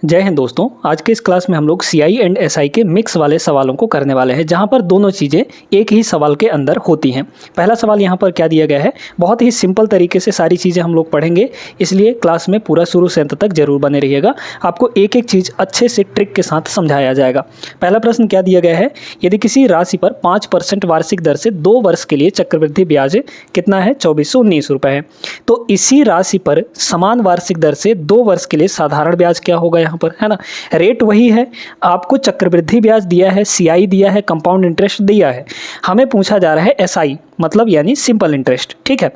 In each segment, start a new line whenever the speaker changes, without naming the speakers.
जय हिंद दोस्तों। आज के इस क्लास में हम लोग सीआई एंड एसआई के मिक्स वाले सवालों को करने वाले हैं, जहां पर दोनों चीज़ें एक ही सवाल के अंदर होती हैं। पहला सवाल यहां पर क्या दिया गया है, बहुत ही सिंपल तरीके से सारी चीज़ें हम लोग पढ़ेंगे, इसलिए क्लास में पूरा शुरू से अंत तक जरूर बने रहिएगा। आपको एक एक चीज़ अच्छे से ट्रिक के साथ समझाया जाएगा। पहला प्रश्न क्या दिया गया है, यदि किसी राशि पर 5% वार्षिक दर से 2 वर्ष के लिए चक्रवृद्धि ब्याज कितना है, 2419 रुपये है, तो इसी राशि पर समान वार्षिक दर से 2 वर्ष के लिए साधारण ब्याज क्या होगा यहाँ पर, है ना। रेट वही है, आपको चक्रवृद्धि ब्याज दिया है, सीआई दिया है, कंपाउंड इंटरेस्ट दिया है। हमें पूछा जा रहा है एसआई, मतलब यानी सिंपल इंटरेस्ट। ठीक है,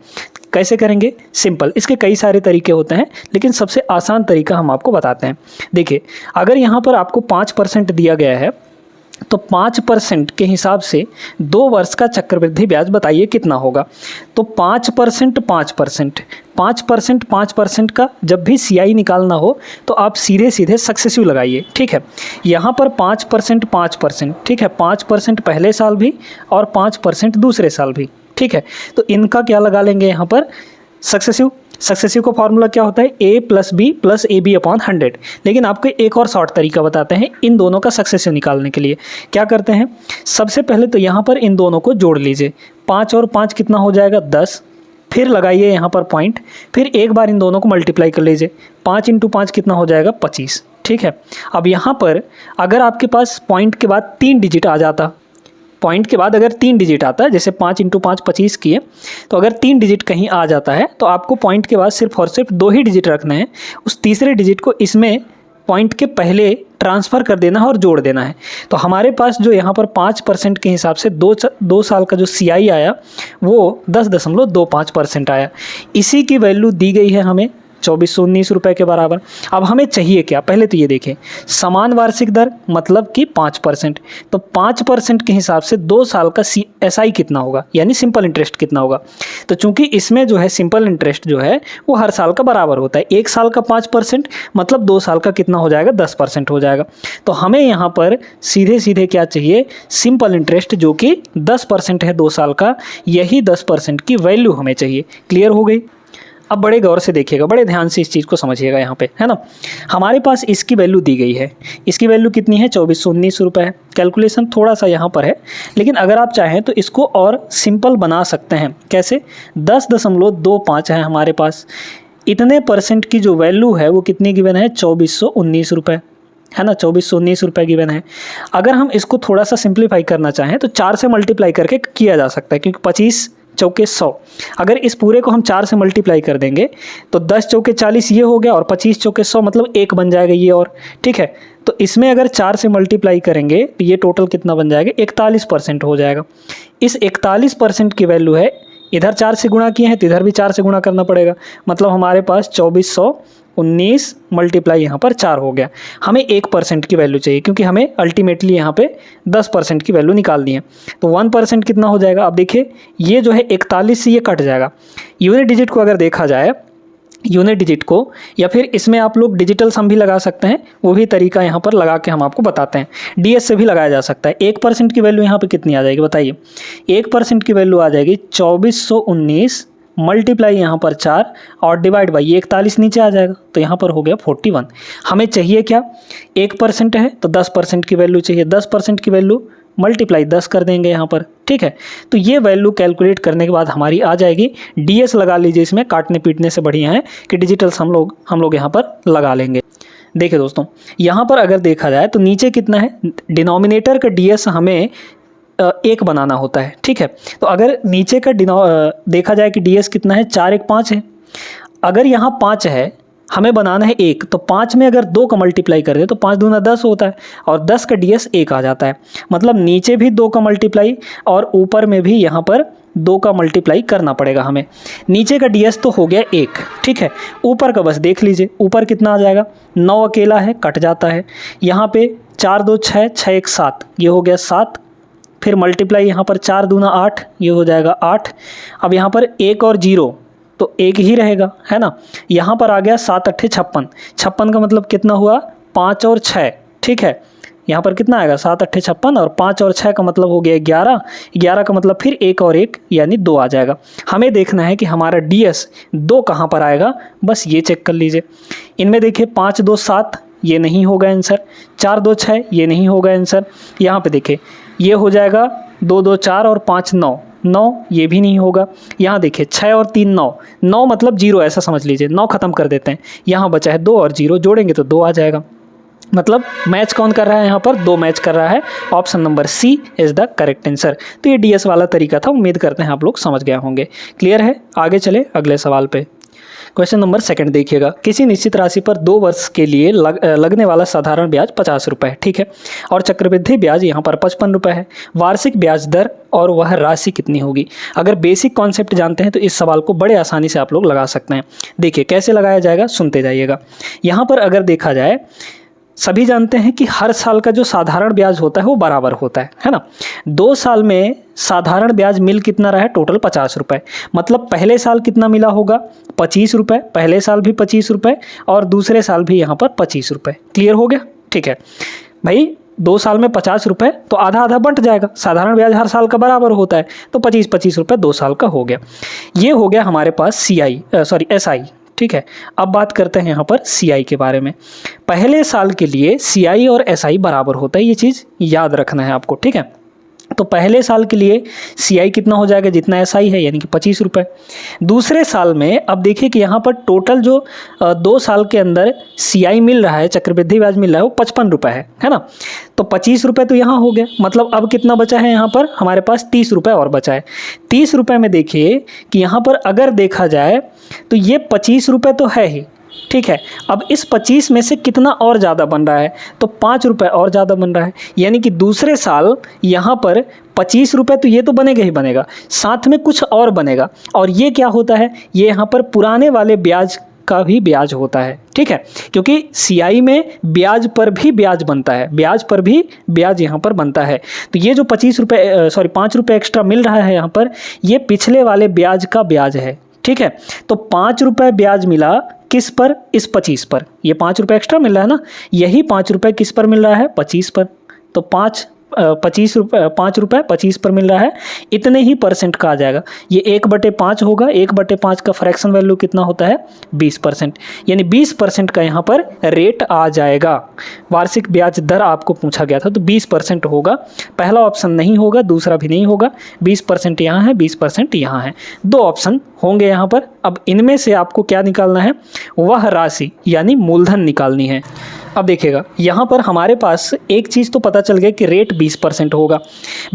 कैसे करेंगे सिंपल, इसके कई सारे तरीके होते हैं, लेकिन सबसे आसान तरीका हम आपको बताते हैं। देखिए, अगर यहाँ पर आपको 5% दिया गया है तो 5% के हिसाब से 2 वर्ष का चक्रवृद्धि ब्याज बताइए कितना होगा। तो 5% 5% का जब भी सीआई निकालना हो तो आप सीधे सीधे सक्सेसिव लगाइए। ठीक है, यहाँ पर 5%, ठीक है, 5% पहले साल भी और 5% दूसरे साल भी। ठीक है, तो इनका क्या लगा लेंगे यहाँ पर, सक्सेसिव का फॉर्मूला क्या होता है, a + b + ab/100। लेकिन आपको एक और शॉर्ट तरीका बताते हैं इन दोनों का सक्सेसिव निकालने के लिए। क्या करते हैं, सबसे पहले तो यहाँ पर इन दोनों को जोड़ लीजिए। 5 और 5 कितना हो जाएगा, 10। फिर लगाइए यहाँ पर पॉइंट, फिर एक बार इन दोनों को मल्टीप्लाई कर लीजिए। 5 × 5 कितना हो जाएगा, 25। ठीक है, अब यहाँ पर अगर आपके पास पॉइंट के बाद 3 डिजिट आ जाता, पॉइंट के बाद अगर 3 डिजिट आता है, जैसे 5 × 5 25 किए, तो अगर 3 डिजिट कहीं आ जाता है तो आपको पॉइंट के बाद सिर्फ और सिर्फ 2 ही डिजिट रखने हैं। उस तीसरे डिजिट को इसमें पॉइंट के पहले ट्रांसफ़र कर देना है और जोड़ देना है। तो हमारे पास जो यहाँ पर 5% के हिसाब से 2 साल का जो सीआई आया वो 10.25% आया। इसी की वैल्यू दी गई है हमें 2419 रुपये के बराबर। अब हमें चाहिए क्या, पहले तो ये देखें, समान वार्षिक दर मतलब कि 5%। तो 5% के हिसाब से 2 साल का एसआई कितना होगा, यानी सिंपल इंटरेस्ट कितना होगा। तो चूंकि इसमें जो है सिंपल इंटरेस्ट जो है वो हर साल का बराबर होता है। 1 साल का 5% मतलब 2 साल का कितना हो जाएगा, 10% हो जाएगा। तो हमें यहाँ पर सीधे सीधे क्या चाहिए, सिंपल इंटरेस्ट जो कि 10% है 2 साल का, यही 10% की वैल्यू हमें चाहिए। क्लियर हो गई। अब बड़े गौर से देखिएगा, बड़े ध्यान से इस चीज़ को समझिएगा यहाँ पे, है ना। हमारे पास इसकी वैल्यू दी गई है, इसकी वैल्यू कितनी है, 2419 रुपये है। कैलकुलेशन थोड़ा सा यहाँ पर है, लेकिन अगर आप चाहें तो इसको और सिंपल बना सकते हैं। कैसे, 10.25 है हमारे पास, इतने परसेंट की जो वैल्यू है वो कितनी गिवन है, 2419 रुपये, है ना। 2419 रुपये गिवन है। अगर हम इसको थोड़ा सा सिंप्लीफाई करना चाहें तो 4 से मल्टीप्लाई करके किया जा सकता है, क्योंकि 25 चौके 100, अगर इस पूरे को हम 4 से मल्टीप्लाई कर देंगे तो 10 चौके 40 ये हो गया, और 25 चौके 100 मतलब 1 बन जाएगा ये, और ठीक है। तो इसमें अगर 4 से मल्टीप्लाई करेंगे तो ये टोटल कितना बन जाएगा, 41% हो जाएगा। इस 41% की वैल्यू है, इधर 4 से गुणा किए हैं तो इधर भी 4 से गुणा करना पड़ेगा, मतलब हमारे पास 2419 मल्टीप्लाई यहाँ पर 4 हो गया। हमें 1% की वैल्यू चाहिए, क्योंकि हमें अल्टीमेटली यहाँ पे 10% की वैल्यू निकालनी है। तो 1% कितना हो जाएगा, अब देखिए ये जो है 41 से ये कट जाएगा। यूनिट डिजिट को अगर देखा जाए, यूनिट डिजिट को, या फिर इसमें आप लोग डिजिटल सम भी लगा सकते हैं, वो भी तरीका यहाँ पर लगा के हम आपको बताते हैं। डीएस से भी लगाया जा सकता है। 1% की वैल्यू यहाँ पे कितनी आ जाएगी बताइए, 1% की वैल्यू आ जाएगी 2419 मल्टीप्लाई यहाँ पर 4 और डिवाइड बाई 41 नीचे आ जाएगा, तो यहाँ पर हो गया 41। हमें चाहिए क्या, 1% है तो 10% की वैल्यू चाहिए, 10% की वैल्यू मल्टीप्लाई 10 कर देंगे यहाँ पर। ठीक है, तो ये वैल्यू कैलकुलेट करने के बाद हमारी आ जाएगी। डीएस लगा लीजिए, इसमें काटने पीटने से बढ़िया है कि डिजिटल हम लोग यहाँ पर लगा लेंगे। देखिए दोस्तों, यहाँ पर अगर देखा जाए तो नीचे कितना है, डिनोमिनेटर का डीएस हमें 1 बनाना होता है। ठीक है, तो अगर नीचे का देखा जाए कि डीएस कितना है, 4 1 5 है। अगर यहाँ 5 है, हमें बनाना है 1, तो 5 में अगर 2 का मल्टीप्लाई कर दे तो 5 दूना 10 होता है, और 10 का डीएस 1 आ जाता है। मतलब नीचे भी 2 का मल्टीप्लाई और ऊपर में भी यहाँ पर 2 का मल्टीप्लाई करना पड़ेगा हमें। नीचे का डीएस तो हो गया 1, ठीक है। ऊपर का बस देख लीजिए, ऊपर कितना आ जाएगा, 9 अकेला है, कट जाता है। यहाँ पे 4 2 6, 6 1 7, ये हो गया 7। फिर मल्टीप्लाई यहाँ पर 4 दूना 8, ये हो जाएगा 8। अब यहाँ पर 1 और 0 तो 1 ही रहेगा, है ना। यहाँ पर आ गया 7 8 56, 56 का मतलब कितना हुआ, 5 और 6, ठीक है। यहाँ पर कितना आएगा, 7 8 56, और 5 और 6 का मतलब हो गया 11, 11 का मतलब फिर 1 और 1 यानी 2 आ जाएगा। हमें देखना है कि हमारा डीएस 2 कहाँ पर आएगा, बस ये चेक कर लीजिए। इनमें देखिए 5 2 7, ये नहीं होगा आंसर। 4 2 6 ये नहीं होगा आंसर। यहाँ पे देखिए ये हो जाएगा 2 2 4 और 5 9 9 ये भी नहीं होगा। यहाँ देखिए 6 और 3 9 9 मतलब 0 ऐसा समझ लीजिए, 9 खत्म कर देते हैं। यहाँ बचा है 2 और 0 जोड़ेंगे तो 2 आ जाएगा। मतलब मैच कौन कर रहा है यहाँ पर, 2 मैच कर रहा है। Option number C is the correct answer. तो ये डीएस वाला तरीका था, उम्मीद करते हैं आप लोग समझ गए होंगे। क्लियर है, आगे चले अगले सवाल पे। क्वेश्चन नंबर 2 देखिएगा। किसी निश्चित राशि पर 2 वर्ष के लिए लगने वाला साधारण ब्याज 50 रुपये है, ठीक है, और चक्रवृद्धि ब्याज यहाँ पर 55 रुपये है। वार्षिक ब्याज दर और वह राशि कितनी होगी। अगर बेसिक कॉन्सेप्ट जानते हैं तो इस सवाल को बड़े आसानी से आप लोग लगा सकते हैं। देखिए कैसे लगाया जाएगा, सुनते जाइएगा। यहाँ पर अगर देखा जाए, सभी जानते हैं कि हर साल का जो साधारण ब्याज होता है वो बराबर होता है ना। 2 साल में साधारण ब्याज मिल कितना रहा है, टोटल 50 रुपये। मतलब पहले साल कितना मिला होगा, 25 रुपये। पहले साल भी 25 रुपये और दूसरे साल भी यहाँ पर 25 रुपये। क्लियर हो गया, ठीक है भाई। 2 साल में 50 रुपये तो आधा आधा बंट जाएगा। साधारण ब्याज हर साल का बराबर होता है, तो 25 रुपये 2 साल का हो गया। ये हो गया हमारे पास SI, ठीक है। अब बात करते हैं यहाँ पर CI के बारे में। पहले साल के लिए CI और SI बराबर होता है, ये चीज़ याद रखना है आपको, ठीक है। तो पहले साल के लिए CI कितना हो जाएगा, जितना SI है, यानी कि 25 रुपये। दूसरे साल में अब देखिए कि यहाँ पर टोटल जो 2 साल के अंदर CI मिल रहा है, चक्रवृद्धि ब्याज मिल रहा है, वो 55 रुपये है ना। तो 25 रुपये तो यहाँ हो गया। मतलब अब कितना बचा है यहाँ पर, हमारे पास 30 रुपये और बचा है। 30 रुपये में देखिए कि यहाँ पर अगर देखा जाए तो ये 25 रुपये तो है ही, ठीक है। अब इस 25 में से कितना और ज़्यादा बन रहा है, तो 5 रुपये और ज़्यादा बन रहा है। यानी कि दूसरे साल यहाँ पर 25 रुपये तो ये तो बनेगा ही बनेगा, साथ में कुछ और बनेगा। और ये क्या होता है, ये यहाँ पर पुराने वाले ब्याज का भी ब्याज होता है, ठीक है। क्योंकि CI में ब्याज पर भी ब्याज बनता है, ब्याज पर भी ब्याज यहाँ पर बनता है। तो ये जो 5 रुपये एक्स्ट्रा मिल रहा है यहाँ पर, ये पिछले वाले ब्याज का ब्याज है, ठीक है। तो 5 रुपये ब्याज मिला किस पर, इस 25 पर। ये 5 रुपये एक्स्ट्रा मिल रहा है ना, यही 5 रुपये किस पर मिल रहा है, 25 पर। तो 5 रुपये 25 पर मिल रहा है, इतने ही परसेंट का आ जाएगा। ये 1/5 होगा। 1/5 का फ्रैक्शन वैल्यू कितना होता है, 20%। यानी 20% का यहाँ पर रेट आ जाएगा। वार्षिक ब्याज दर आपको पूछा गया था, तो 20% होगा। पहला ऑप्शन नहीं होगा, दूसरा भी नहीं होगा। 20% यहाँ है, 20% यहाँ है, 2 ऑप्शन होंगे यहाँ पर। अब इनमें से आपको क्या निकालना है, वह राशि यानी मूलधन निकालनी है। अब देखिएगा यहाँ पर हमारे पास एक चीज़ तो पता चल गया कि रेट 20% होगा।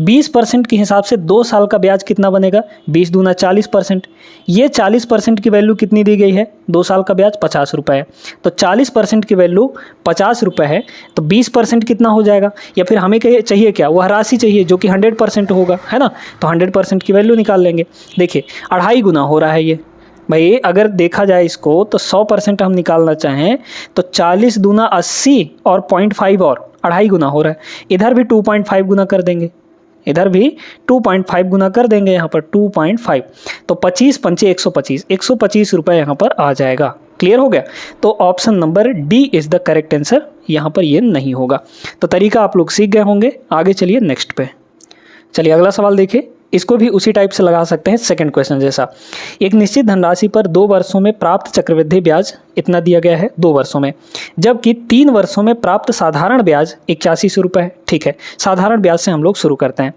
20% के हिसाब से 2 साल का ब्याज कितना बनेगा, 20 दूना 40%। ये 40% की वैल्यू कितनी दी गई है, 2 साल का ब्याज 50 रुपये है। तो 40% की वैल्यू 50 रुपये है, तो 20% कितना हो जाएगा, या फिर हमें चाहिए क्या, वह राशि चाहिए जो कि 100% होगा, है ना। तो 100% की वैल्यू निकाल लेंगे। देखिए 2.5 गुना हो रहा है ये भाई। अगर देखा जाए इसको तो 100% हम निकालना चाहें तो 40 दूना 80 और 0.5 और 2.5 गुना हो रहा है। इधर भी 2.5 गुना कर देंगे, इधर भी 2.5 गुना कर देंगे, यहाँ पर 2.5। तो 25 पंचे 125 रुपये यहाँ पर आ जाएगा। क्लियर हो गया। तो option number D is the correct answer, यहाँ पर ये नहीं होगा। तो तरीका आप लोग सीख गए होंगे। आगे चलिए नेक्स्ट पे। चलिए अगला सवाल देखिए। इसको भी उसी टाइप से लगा सकते हैं, सेकंड क्वेश्चन जैसा। एक निश्चित धनराशि पर 2 वर्षों में प्राप्त चक्रवृद्धि ब्याज इतना दिया गया है, 2 वर्षों में, जबकि 3 वर्षों में प्राप्त साधारण ब्याज 8100 रुपये है, ठीक है। साधारण ब्याज से हम लोग शुरू करते हैं।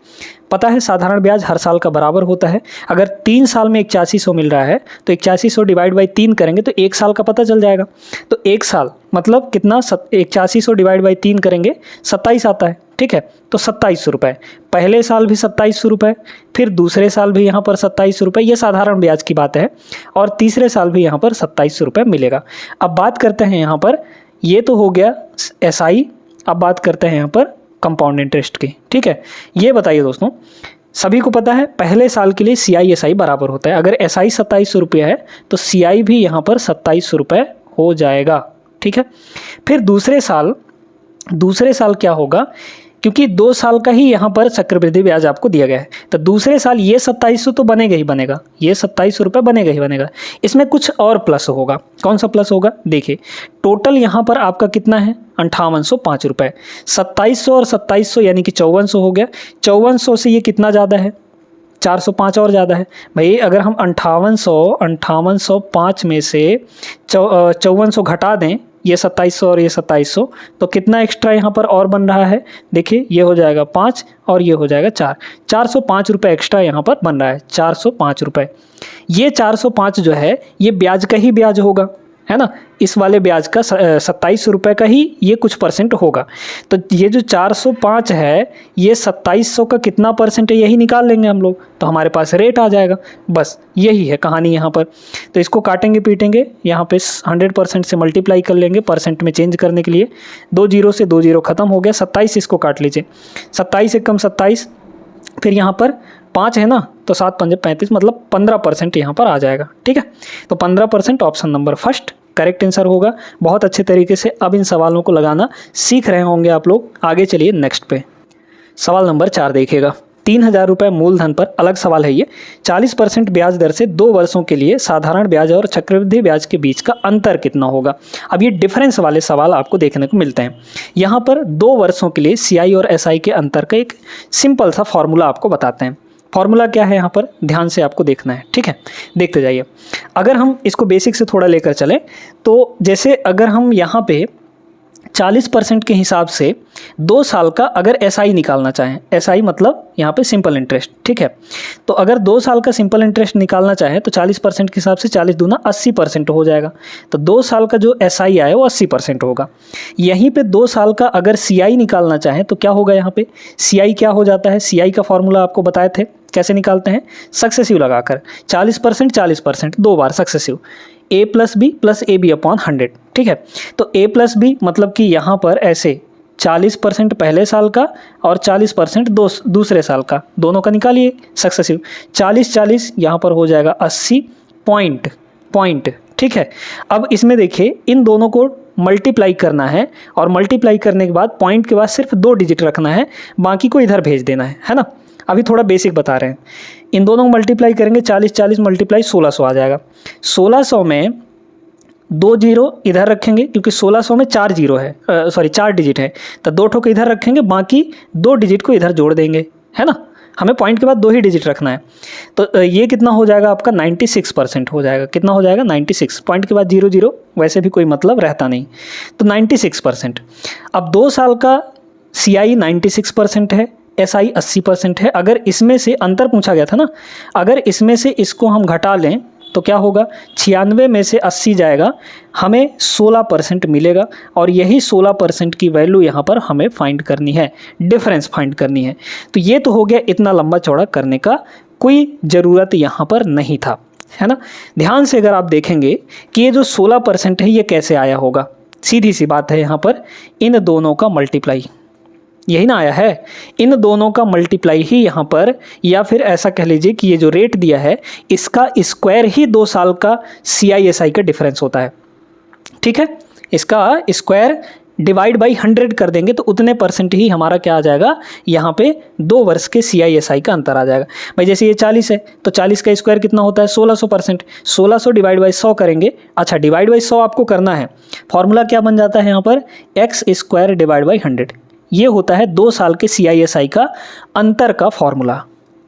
पता है साधारण ब्याज हर साल का बराबर होता है। अगर 3 साल में 8100 मिल रहा है तो 8100 डिवाइड बाई 3 करेंगे तो 1 साल का पता चल जाएगा। तो 1 साल मतलब कितना, 8100 डिवाइड बाई 3 करेंगे 27 आता है, ठीक है। तो 2700 रुपये, पहले साल भी 2700 रुपये, फिर दूसरे साल भी यहाँ पर 2700 रुपये, ये साधारण ब्याज की बात है। और तीसरे साल भी यहाँ पर 2700 रुपये मिलेगा। अब बात करते हैं यहाँ पर, ये तो हो गया SI। अब बात करते हैं यहाँ पर कंपाउंड इंटरेस्ट की, ठीक है। ये बताइए दोस्तों, सभी को पता है पहले साल के लिए CI SI बराबर होता है। अगर SI 2700 रुपये है तो CI भी यहाँ पर 2700 रुपये हो जाएगा, ठीक है। फिर दूसरे साल क्या होगा, क्योंकि 2 साल का ही यहाँ पर चक्रवृद्धि ब्याज आपको दिया गया है, तो दूसरे साल ये 2700 तो बनेगा ही बनेगा, ये 2700 रुपये बनेगा ही बनेगा। इसमें कुछ और प्लस होगा। कौन सा प्लस होगा, देखिए टोटल यहाँ पर आपका कितना है, 5805 रुपये। 2700 और 2700 यानी कि 5400 हो गया। 5400 से ये कितना ज़्यादा है, 405 और ज़्यादा है भाई। अगर हम 5805 में से 5400 घटा दें ये 2700 और ये 2700, तो कितना एक्स्ट्रा यहाँ पर और बन रहा है, देखिए ये हो जाएगा 5 और ये हो जाएगा 4, 405 रुपये एक्स्ट्रा यहाँ पर बन रहा है, 405 रुपये। ये 405 जो है ये ब्याज का ही ब्याज होगा, है ना, इस वाले ब्याज का 2700 रुपये का ही ये कुछ परसेंट होगा। तो ये जो 405 है ये 2700 का कितना परसेंट है यही निकाल लेंगे हम लोग, तो हमारे पास रेट आ जाएगा। बस यही है कहानी यहाँ पर। तो इसको काटेंगे पीटेंगे, यहाँ पे 100% से मल्टीप्लाई कर लेंगे परसेंट में चेंज करने के लिए। 2 जीरो से 2 जीरो खत्म हो गया, 27 इसको काट लीजिए, 27 एकम 27, फिर यहाँ पर 5 है ना, तो 7 पंजे 35, मतलब 15% यहाँ पर आ जाएगा। ठीक है, तो 15% option number first correct answer होगा। बहुत अच्छे तरीके से अब इन सवालों को लगाना सीख रहे होंगे आप लोग। आगे चलिए नेक्स्ट पे, सवाल नंबर 4 देखिएगा। 3000 रुपये मूलधन पर अलग सवाल है ये। 40% ब्याज दर से 2 वर्षों के लिए साधारण ब्याज और चक्रवृद्धि ब्याज के बीच का अंतर कितना होगा। अब ये डिफरेंस वाले सवाल आपको देखने को मिलते हैं। यहाँ पर 2 वर्षों के लिए CI और SI के अंतर का एक सिंपल सा फॉर्मूला आपको बताते हैं। फॉर्मूला क्या है यहाँ पर ध्यान से आपको देखना है। ठीक है, देखते जाइए। अगर हम इसको बेसिक से थोड़ा लेकर चलें तो जैसे अगर हम यहाँ पे 40% के हिसाब से 2 साल का अगर SI निकालना चाहें, SI मतलब यहाँ पे सिंपल इंटरेस्ट, ठीक है, तो अगर 2 साल का सिंपल इंटरेस्ट निकालना चाहें तो 40% के हिसाब से 40 दूना 80% हो जाएगा। तो 2 साल का जो SI आए वो 80% होगा। यहीं पे 2 साल का अगर CI निकालना चाहें तो क्या होगा, यहाँ पे CI क्या हो जाता है, CI का फॉर्मूला आपको बताए थे, कैसे निकालते हैं, सक्सेसिव लगाकर 40% 40% 2 बार successive, A plus B plus AB upon 100। ठीक है, तो A प्लस बी मतलब कि यहाँ पर ऐसे 40% पहले साल का और 40% दूसरे साल का, दोनों का निकालिए सक्सेसिव, 40-40 यहाँ पर हो जाएगा 80 पॉइंट। ठीक है, अब इसमें देखिए इन दोनों को मल्टीप्लाई करना है और मल्टीप्लाई करने के बाद पॉइंट के बाद सिर्फ 2 डिजिट रखना है, बाकी को इधर भेज देना है ना। अभी थोड़ा बेसिक बता रहे हैं। इन दोनों को मल्टीप्लाई करेंगे, 40-40 मल्टीप्लाई 1600 आ जाएगा। 1600 में 2 जीरो इधर रखेंगे क्योंकि 1600 में 4 जीरो है, 4 डिजिट है, तो 2 ठो को इधर रखेंगे, बाकी 2 डिजिट को इधर जोड़ देंगे, है ना। हमें पॉइंट के बाद 2 ही डिजिट रखना है। तो ये कितना हो जाएगा आपका, 96% हो जाएगा। कितना हो जाएगा, 96। पॉइंट के बाद 0 0 वैसे भी कोई मतलब रहता नहीं, तो 96%। अब 2 साल का CI 96% है, SI 80% है। अगर इसमें से अंतर पूछा गया था ना, अगर इसमें से इसको हम घटा लें तो क्या होगा, 96 में से 80 जाएगा, हमें 16% मिलेगा और यही 16% की वैल्यू यहाँ पर हमें फाइंड करनी है, डिफरेंस फाइंड करनी है। तो ये तो हो गया, इतना लंबा चौड़ा करने का कोई ज़रूरत यहाँ पर नहीं था, है ना। ध्यान से अगर आप देखेंगे कि ये जो 16% है ये कैसे आया होगा, सीधी सी बात है, यहाँ पर इन दोनों का मल्टीप्लाई, यही ना आया है, इन दोनों का मल्टीप्लाई ही यहाँ पर, या फिर ऐसा कह लीजिए कि ये जो रेट दिया है इसका स्क्वायर ही 2 साल का CI SI का डिफरेंस होता है। ठीक है, इसका स्क्वायर डिवाइड बाई 100 कर देंगे तो उतने परसेंट ही हमारा क्या आ जाएगा, यहाँ पे 2 वर्ष के CI SI का अंतर आ जाएगा। भाई जैसे ये 40 है तो 40 का स्क्वायर कितना होता है, 1600%, 1600 डिवाइड बाई 100 करेंगे। अच्छा, डिवाइड बाई 100 आपको करना है, फॉर्मूला क्या बन जाता है यहाँ पर, x² डिवाइड बाई 100। ये होता है 2 साल के CI SI का अंतर का फॉर्मूला।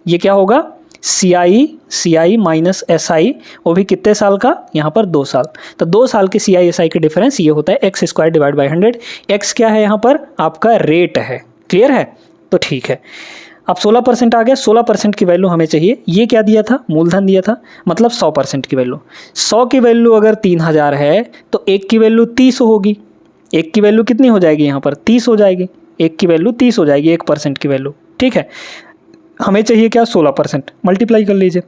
ये क्या होगा, CI माइनस SI, वो भी कितने साल का, यहाँ पर 2 साल। तो 2 साल के CI SI के डिफरेंस ये होता है x² डिवाइड बाई 100। x क्या है यहाँ पर, आपका रेट है। क्लियर है, तो ठीक है। अब 16% आ गया, 16% की वैल्यू हमें चाहिए। ये क्या दिया था, मूलधन दिया था, मतलब 100% की वैल्यू। 100 की वैल्यू अगर 3000 है तो 1 की वैल्यू 30 होगी। 1 की वैल्यू कितनी हो जाएगी, यहाँ पर 30 हो जाएगी। 1 की वैल्यू 30 हो जाएगी, 1% की वैल्यू। ठीक है, हमें चाहिए क्या, 16%। मल्टीप्लाई कर लीजिए,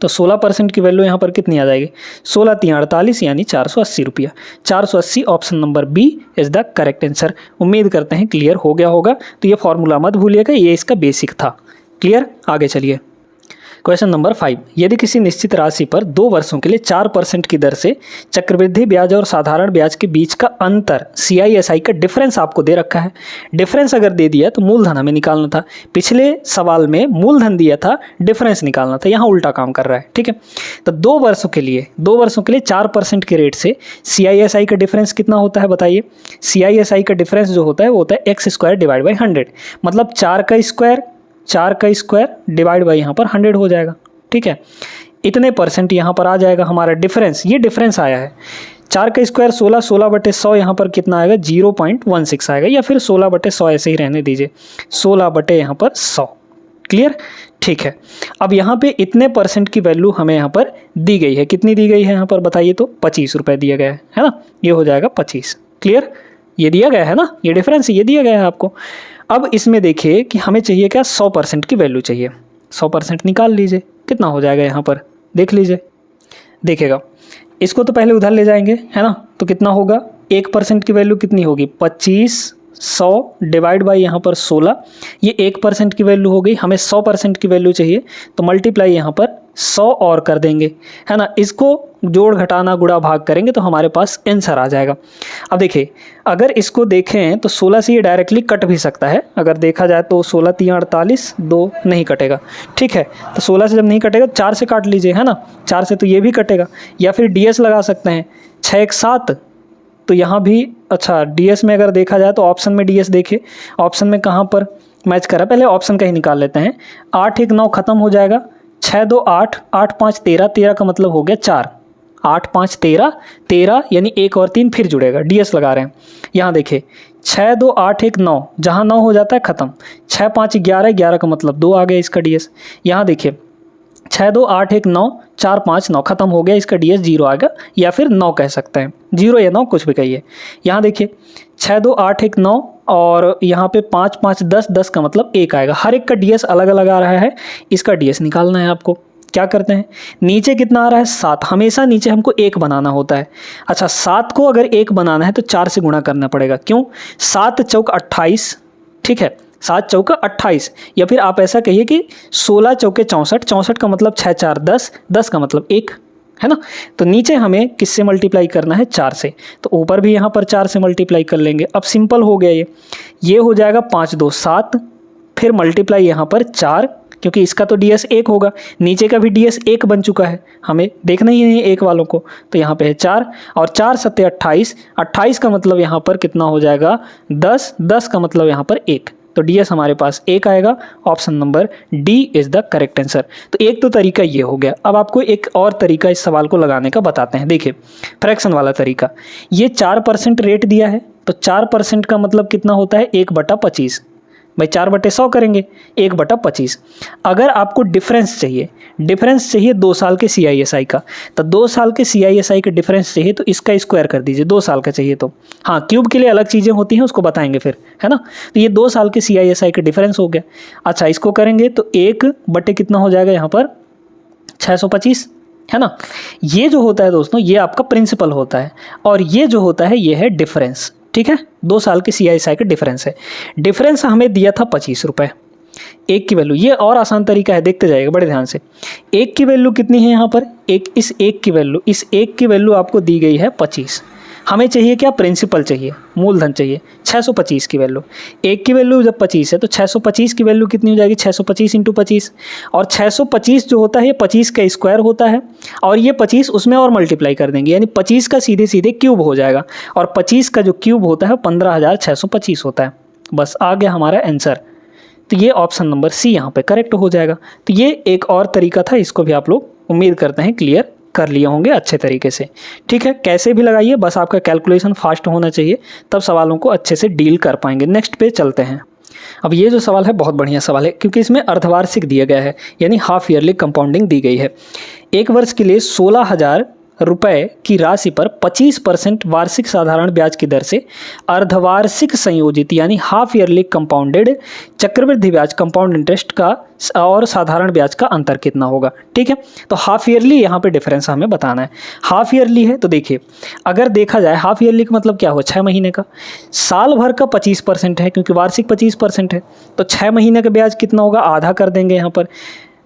तो 16% की वैल्यू यहाँ पर कितनी आ जाएगी, 16×3=48 यानी 480 रुपया। 480 option number B is the correct answer. उम्मीद करते हैं क्लियर हो गया होगा। तो ये फॉर्मूला मत भूलिएगा, ये इसका बेसिक था। क्लियर, आगे चलिए। क्वेश्चन नंबर 5, यदि किसी निश्चित राशि पर 2 वर्षों के लिए 4% की दर से चक्रवृद्धि ब्याज और साधारण ब्याज के बीच का अंतर CI SI का डिफरेंस आपको दे रखा है। डिफरेंस अगर दे दिया तो मूलधन हमें निकालना था। पिछले सवाल में मूलधन दिया था, डिफरेंस निकालना था, यहाँ उल्टा काम कर रहा है। ठीक है, तो 2 वर्षों के लिए 4% के रेट से CI SI का डिफरेंस कितना होता है बताइए। CI SI का डिफरेंस जो होता है वो होता है x² डिवाइड बाई 100, मतलब 4 का स्क्वायर डिवाइड बाई यहाँ पर 100 हो जाएगा। ठीक है, इतने परसेंट यहाँ पर आ जाएगा हमारा डिफरेंस। ये डिफरेंस आया है 4 का स्क्वायर 16, 16/100 यहाँ पर कितना आएगा 0.16 आएगा, या फिर 16/100 ऐसे ही रहने दीजिए, 16 यहाँ पर 100। क्लियर? ठीक है। अब यहाँ पे इतने परसेंट की वैल्यू हमें यहाँ पर दी गई है, कितनी दी गई है यहाँ पर बताइए, तो 25 रुपये दिया गया है ना, ये हो जाएगा 25। क्लियर? ये दिया गया है ना, ये डिफरेंस ये दिया गया है आपको। अब इसमें देखिए कि हमें चाहिए क्या, 100% की वैल्यू चाहिए। 100% निकाल लीजिए, कितना हो जाएगा यहाँ पर देख लीजिए। देखिएगा, इसको तो पहले उधर ले जाएंगे है ना, तो कितना होगा, 1% की वैल्यू कितनी होगी, 25, 100 डिवाइड बाई यहाँ पर 16, ये 1% की वैल्यू हो गई। हमें 100% की वैल्यू चाहिए, तो मल्टीप्लाई यहाँ पर 100 और कर देंगे है ना, इसको जोड़ घटाना गुणा भाग करेंगे तो हमारे पास आंसर आ जाएगा। अब देखिए, अगर इसको देखें तो 16 से ये डायरेक्टली कट भी सकता है, अगर देखा जाए तो 16 3 48, 2 नहीं कटेगा। ठीक है, तो 16 से जब नहीं कटेगा 4 से काट लीजिए है ना, 4 से तो ये भी कटेगा, या फिर DS लगा सकते हैं, 6 1 7, तो यहाँ भी अच्छा DS में अगर देखा जाए तो ऑप्शन में DS देखिए, ऑप्शन में कहाँ पर मैच करा, पहले ऑप्शन का ही निकाल लेते हैं। 8 1 9 खत्म हो जाएगा, 6 2 8, 8 5 13, 13 का मतलब हो गया 4, 8 5 13, 13 यानी 1 और 3 फिर जुड़ेगा, DS लगा रहे हैं। यहाँ देखिए 6 2 8 1 9, जहाँ 9 हो जाता है ख़त्म, 6 5 11, 11 का मतलब 2 आ गया इसका DS। यहाँ देखिए 6 2 8 1 9, 4 5 9 खत्म हो गया, इसका DS 0 आएगा, या फिर 9 कह सकते हैं, 0 या 9 कुछ भी कहिए। यहाँ देखिए 6 2 8 1 9, और यहाँ पे 5 5 10, 10 का मतलब 1 आएगा। हर एक का DS अलग अलग आ रहा है, इसका DS निकालना है आपको। क्या करते हैं, नीचे कितना आ रहा है 7, हमेशा नीचे हमको 1 बनाना होता है। अच्छा 7 को अगर 1 बनाना है तो 4 से गुणा करना पड़ेगा, क्यों, 7 चौक 28, ठीक है, 7 चौका 28, या फिर आप ऐसा कहिए कि 16 चौके 64, 64 का मतलब 6 4 10, 10 का मतलब 1 है ना। तो नीचे हमें किससे मल्टीप्लाई करना है, 4 से, तो ऊपर भी यहाँ पर 4 से मल्टीप्लाई कर लेंगे। अब सिंपल हो गया ये हो जाएगा 5 2 7, फिर मल्टीप्लाई यहाँ पर 4, क्योंकि इसका तो DS 1 होगा, नीचे का भी DS 1 बन चुका है, हमें देखना ही नहीं 1 वालों को, तो यहाँ पे है 4, और 4 7 28, 28 का मतलब यहाँ पर कितना हो जाएगा 10, 10 का मतलब यहाँ पर 1, तो DS हमारे पास 1 आएगा। Option number D is the correct answer. तो एक तो तरीका ये हो गया। अब आपको एक और तरीका इस सवाल को लगाने का बताते हैं। देखिए फ्रैक्शन वाला तरीका, ये 4% रेट दिया है, तो 4% का मतलब कितना होता है 1/25, भाई 4/100 करेंगे, 1/25। अगर आपको डिफरेंस चाहिए 2 साल के CISI का, तो 2 साल के CISI का डिफरेंस चाहिए तो इसका स्क्वायर कर दीजिए, 2 साल का चाहिए तो। हाँ, क्यूब के लिए अलग चीज़ें होती हैं, उसको बताएंगे फिर है ना। तो ये 2 साल के CISI का डिफरेंस हो गया। अच्छा, इसको करेंगे तो 1/, कितना हो जाएगा यहाँ पर 625 है ना। ये जो होता है दोस्तों, ये आपका प्रिंसिपल होता है, और ये जो होता है ये है डिफरेंस। ठीक है, 2 साल के CISI का डिफरेंस है। डिफरेंस हमें दिया था 25 रुपये, 1 की वैल्यू, ये और आसान तरीका है, देखते जाइएगा बड़े ध्यान से। 1 की वैल्यू कितनी है यहाँ पर, इस 1 की वैल्यू आपको दी गई है 25। हमें चाहिए क्या, प्रिंसिपल चाहिए, मूलधन चाहिए, 625 की वैल्यू। 1 की वैल्यू जब 25 है तो 625 की वैल्यू कितनी हो जाएगी, 625 × 25, और 625 जो होता है ये 25 का स्क्वायर होता है, और ये 25 उसमें और मल्टीप्लाई कर देंगे, यानी 25 का सीधे सीधे क्यूब हो जाएगा, और 25 का जो क्यूब होता है 15,625 होता है। बस आ गया हमारा आंसर। तो ये ऑप्शन नंबर C यहाँ पे करेक्ट हो जाएगा। तो ये एक और तरीका था, इसको भी आप लोग उम्मीद करते हैं क्लियर कर लिए होंगे अच्छे तरीके से। ठीक है, कैसे भी लगाइए, बस आपका कैलकुलेशन फास्ट होना चाहिए, तब सवालों को अच्छे से डील कर पाएंगे। नेक्स्ट पे चलते हैं। अब ये जो सवाल है बहुत बढ़िया सवाल है, क्योंकि इसमें अर्धवार्षिक दिया गया है, यानी हाफ ईयरली कंपाउंडिंग दी गई है। 1 वर्ष के लिए 16,000 रुपये की राशि पर 25% वार्षिक साधारण ब्याज की दर से अर्धवार्षिक संयोजित यानी हाफ ईयरली कंपाउंडेड चक्रवृद्धि ब्याज कंपाउंड इंटरेस्ट का और साधारण ब्याज का अंतर कितना होगा। ठीक है, तो हाफ ईयरली यहाँ पे डिफरेंस हमें बताना है। हाफ ईयरली है तो देखिए, अगर देखा जाए हाफ ईयरली का मतलब क्या हुआ, 6 महीने का, साल भर का 25% है, क्योंकि वार्षिक 25% है, तो 6 महीने का ब्याज कितना होगा, आधा कर देंगे यहाँ पर।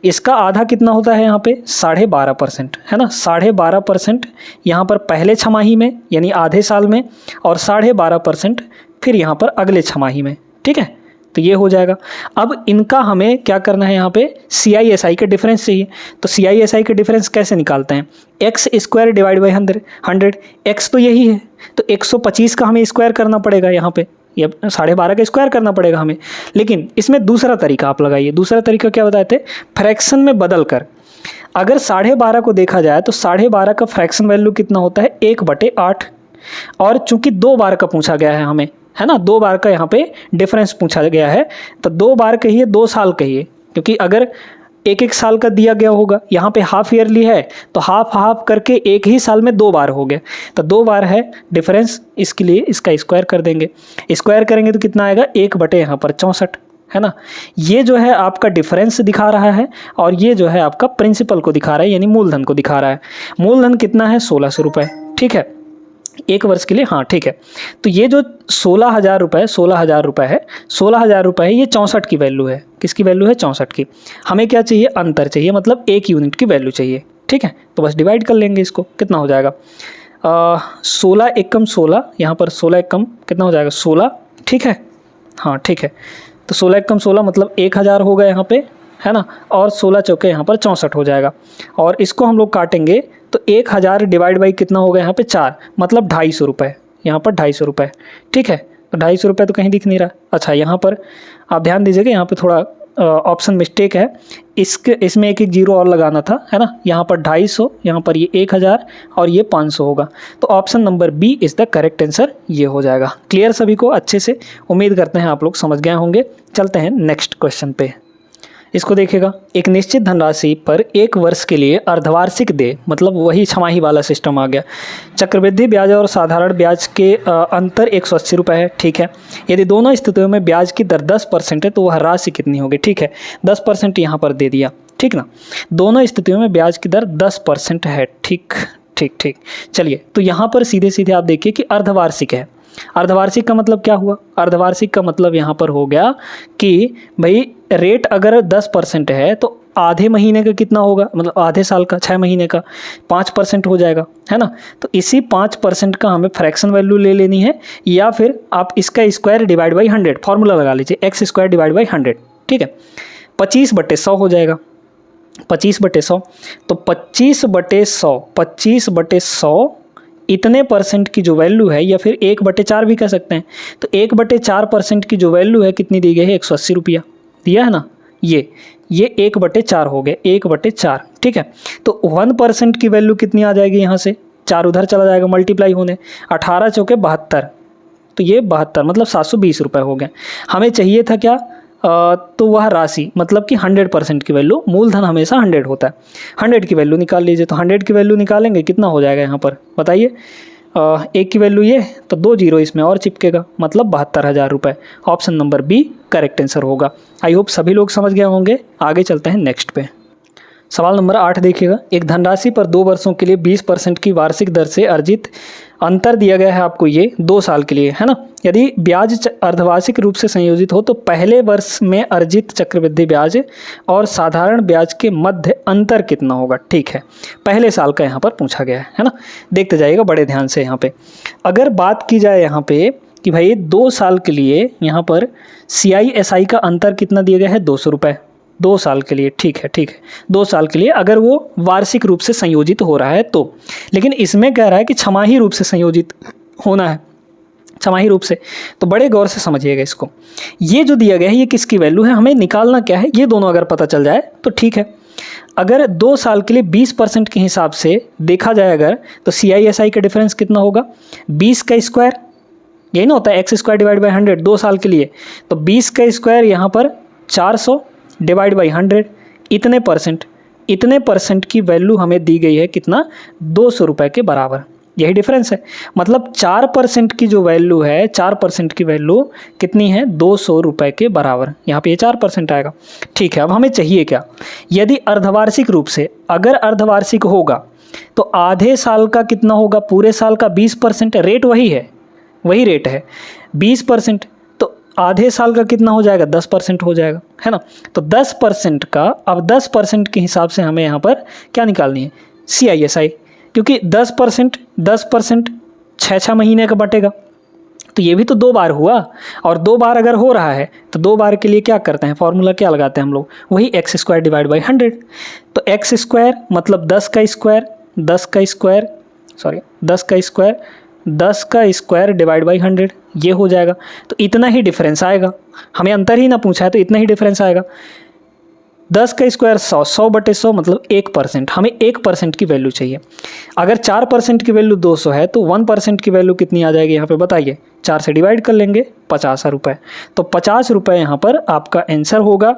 इसका आधा कितना होता है यहाँ पे 12.5% है ना, 12.5% यहाँ पर पहले छमाही में यानी आधे साल में, और 12.5% फिर यहाँ पर अगले छमाही में। ठीक है, तो ये हो जाएगा। अब इनका हमें क्या करना है, यहाँ पे CISI का डिफरेंस चाहिए, तो CISI का डिफरेंस कैसे निकालते हैं, x² डिवाइड बाई 100, x तो यही है, तो 125 का हमें स्क्वायर करना पड़ेगा, यहाँ पे ये 12.5 का स्क्वायर करना पड़ेगा हमें। लेकिन इसमें दूसरा तरीका आप लगाइए। दूसरा तरीका क्या बताए थे, फ्रैक्शन में बदल कर अगर 12.5 को देखा जाए तो 12.5 का फ्रैक्शन वैल्यू कितना होता है 1/8, और चूंकि 2 बार का पूछा गया है हमें, है ना, 2 बार का यहाँ पे डिफरेंस पूछा गया है, तो 2 बार कहिए 2 साल कहिए, क्योंकि अगर एक एक साल का दिया गया होगा, यहाँ पे हाफ ईयरली है तो हाफ हाफ करके एक ही साल में 2 बार हो गया, तो 2 बार है डिफरेंस, इसके लिए इसका स्क्वायर कर देंगे। स्क्वायर करेंगे तो कितना आएगा 1/, यहाँ पर 64, है ना। ये जो है आपका डिफरेंस दिखा रहा है, और ये जो है आपका प्रिंसिपल को दिखा रहा है, यानी मूलधन को दिखा रहा है। मूलधन कितना है 1600 रुपये, ठीक है, 1 वर्ष के लिए, हाँ ठीक है। तो ये जो 16,000 रुपये है, 16,000 रुपये ये 64 की वैल्यू है। किसकी वैल्यू है 64 की। हमें क्या चाहिए, अंतर चाहिए, मतलब 1 यूनिट की वैल्यू चाहिए, ठीक है। तो बस डिवाइड कर लेंगे इसको, कितना हो जाएगा 16 एकम 16, यहाँ पर 16 एकम कितना हो जाएगा 16, ठीक है, हाँ ठीक है। तो 16 एकम 16 मतलब 1000 होगा यहाँ पे, है ना, और 16 चौके यहाँ पर 64 हो जाएगा। और इसको हम लोग काटेंगे तो 1000 डिवाइड बाई कितना होगा यहाँ पे 4, मतलब 250 रुपये, यहाँ पर 250 रुपये, ठीक है। तो 250 रुपये तो कहीं दिख नहीं रहा। अच्छा, यहाँ पर आप ध्यान दीजिएगा, यहाँ पे थोड़ा ऑप्शन मिस्टेक है, इसमें एक जीरो और लगाना था, है ना। यहाँ पर 250, यहाँ पर ये 1000 और ये 500 होगा। तो option number B is the correct answer, ये हो जाएगा। क्लियर सभी को अच्छे से, उम्मीद करते हैं आप लोग समझ गए होंगे। चलते हैं नेक्स्ट क्वेश्चन पे। इसको देखिएगा, एक निश्चित धनराशि पर 1 वर्ष के लिए अर्धवार्षिक दे, मतलब वही छमाही वाला सिस्टम आ गया। चक्रवृद्धि ब्याज और साधारण ब्याज के अंतर 180 रुपये है, ठीक है। यदि दोनों स्थितियों में ब्याज की दर 10% है तो वह राशि कितनी होगी, ठीक है। 10% यहाँ पर दे दिया, ठीक ना। दोनों स्थितियों में ब्याज की दर 10% है, ठीक ठीक ठीक। चलिए, तो यहाँ पर सीधे सीधे आप देखिए कि अर्धवार्षिक है। अर्धवार्षिक का मतलब क्या हुआ, अर्धवार्षिक का मतलब यहाँ पर हो गया कि भाई रेट अगर 10% है तो आधे महीने का कितना होगा, मतलब आधे साल का 6 महीने का 5% हो जाएगा, है ना। तो इसी 5% का हमें फ्रैक्शन वैल्यू ले लेनी है, या फिर आप इसका स्क्वायर डिवाइड बाई 100 फॉर्मूला लगा लीजिए, एक्स स्क्वायर डिवाइड बाई 100, ठीक है। 25/100 हो जाएगा, 25/100। तो 25/100 इतने परसेंट की जो वैल्यू है, या फिर 1/4 भी कह सकते हैं। तो 1/4% की जो वैल्यू है कितनी दी गई है 180 रुपया दिया है ना। ये 1/4 हो गए, 1/4, ठीक है। तो 1% की वैल्यू कितनी आ जाएगी, यहाँ से 4 उधर चला जाएगा मल्टीप्लाई होने, 18 चौके 72, तो ये 72 मतलब 720 रुपये हो गए। हमें चाहिए था क्या, तो वह राशि मतलब कि 100% की वैल्यू, मूलधन हमेशा 100 होता है। 100 की वैल्यू निकाल लीजिए, तो 100 की वैल्यू निकालेंगे कितना हो जाएगा यहाँ पर बताइए। 1 की वैल्यू ये, तो 2 जीरो इसमें और चिपकेगा, मतलब 72,000 रुपये। Option number B correct answer होगा। आई होप सभी लोग समझ गए होंगे। आगे चलते हैं नेक्स्ट पे। सवाल नंबर 8 देखिएगा, एक धनराशि पर 2 वर्षों के लिए 20% की वार्षिक दर से अर्जित अंतर दिया गया है आपको, ये 2 साल के लिए, है ना। यदि ब्याज अर्धवार्षिक रूप से संयोजित हो तो पहले वर्ष में अर्जित चक्रवृद्धि ब्याज और साधारण ब्याज के मध्य अंतर कितना होगा, ठीक है। पहले साल का यहाँ पर पूछा गया है ना। देखते जाइएगा बड़े ध्यान से। यहाँ पे अगर बात की जाए यहाँ पे कि भाई 2 साल के लिए यहाँ पर CISI का अंतर कितना दिया गया है 200 रुपये 2 साल के लिए, ठीक है, ठीक है। 2 साल के लिए अगर वो वार्षिक रूप से संयोजित हो रहा है तो, लेकिन इसमें कह रहा है कि छमाही रूप से संयोजित होना है, छमाही रूप से। तो बड़े गौर से समझिएगा इसको। ये जो दिया गया है ये किसकी वैल्यू है, हमें निकालना क्या है, ये दोनों अगर पता चल जाए तो ठीक है। अगर 2 साल के लिए 20% के हिसाब से देखा जाए अगर, तो CISI का डिफरेंस कितना होगा, 20 का स्क्वायर, यही ना होता है एक्स स्क्वायर डिवाइड बाई 100 2 साल के लिए। तो 20 का स्क्वायर यहाँ पर 400 डिवाइड बाई 100, इतने परसेंट की वैल्यू हमें दी गई है कितना, 200 रुपये के बराबर। यही डिफरेंस है, मतलब 4% की जो वैल्यू है, 4% की वैल्यू कितनी है 200 रुपये के बराबर। यहाँ पे ये 4% आएगा, ठीक है। अब हमें चाहिए क्या, यदि अर्धवार्षिक रूप से, अगर अर्धवार्षिक होगा तो आधे साल का कितना होगा, पूरे साल का 20%, रेट वही है, वही रेट है 20%, तो आधे साल का कितना हो जाएगा 10% हो जाएगा, है ना। तो 10% का, अब 10% के हिसाब से हमें यहाँ पर क्या निकालनी है, CISI, क्योंकि 10% 6 महीने का बटेगा। तो ये भी तो 2 बार हुआ, और 2 बार अगर हो रहा है तो 2 बार के लिए क्या करते हैं, फॉर्मूला क्या लगाते हैं हम लोग, वही एक्स स्क्वायर डिवाइड बाई 100। तो एक्स स्क्वायर मतलब 10 का स्क्वायर डिवाइड बाई 100, ये हो जाएगा। तो इतना ही डिफरेंस आएगा, हमें अंतर ही ना पूछा है तो इतना ही डिफरेंस आएगा। 10 का स्क्वायर 100, 100/100 मतलब 1%। हमें 1% की वैल्यू चाहिए। अगर 4% की वैल्यू 200 है तो 1% की वैल्यू कितनी आ जाएगी यहाँ पे बताइए। 4 से डिवाइड कर लेंगे, 50 रुपये। तो 50 रुपये यहाँ पर आपका आंसर होगा।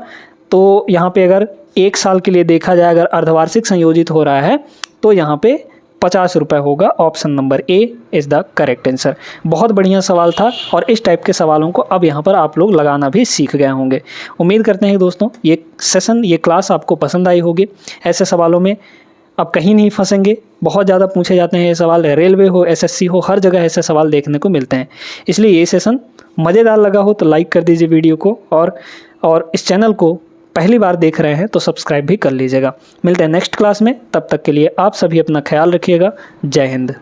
तो यहाँ पे अगर 1 साल के लिए देखा जाए, अगर अर्धवार्षिक संयोजित हो रहा है तो यहाँ पे 50 रुपये होगा। Option number A is the correct answer. बहुत बढ़िया सवाल था और इस टाइप के सवालों को अब यहाँ पर आप लोग लगाना भी सीख गए होंगे। उम्मीद करते हैं दोस्तों ये सेशन, ये क्लास आपको पसंद आई होगी। ऐसे सवालों में अब कहीं नहीं फंसेंगे। बहुत ज़्यादा पूछे जाते हैं ये सवाल, रेलवे हो, एसएससी हो, हर जगह ऐसे सवाल देखने को मिलते हैं। इसलिए ये सेशन मज़ेदार लगा हो तो लाइक कर दीजिए वीडियो को, और इस चैनल को पहली बार देख रहे हैं तो सब्सक्राइब भी कर लीजिएगा। मिलते हैं नेक्स्ट क्लास में, तब तक के लिए आप सभी अपना ख्याल रखिएगा। जय हिंद।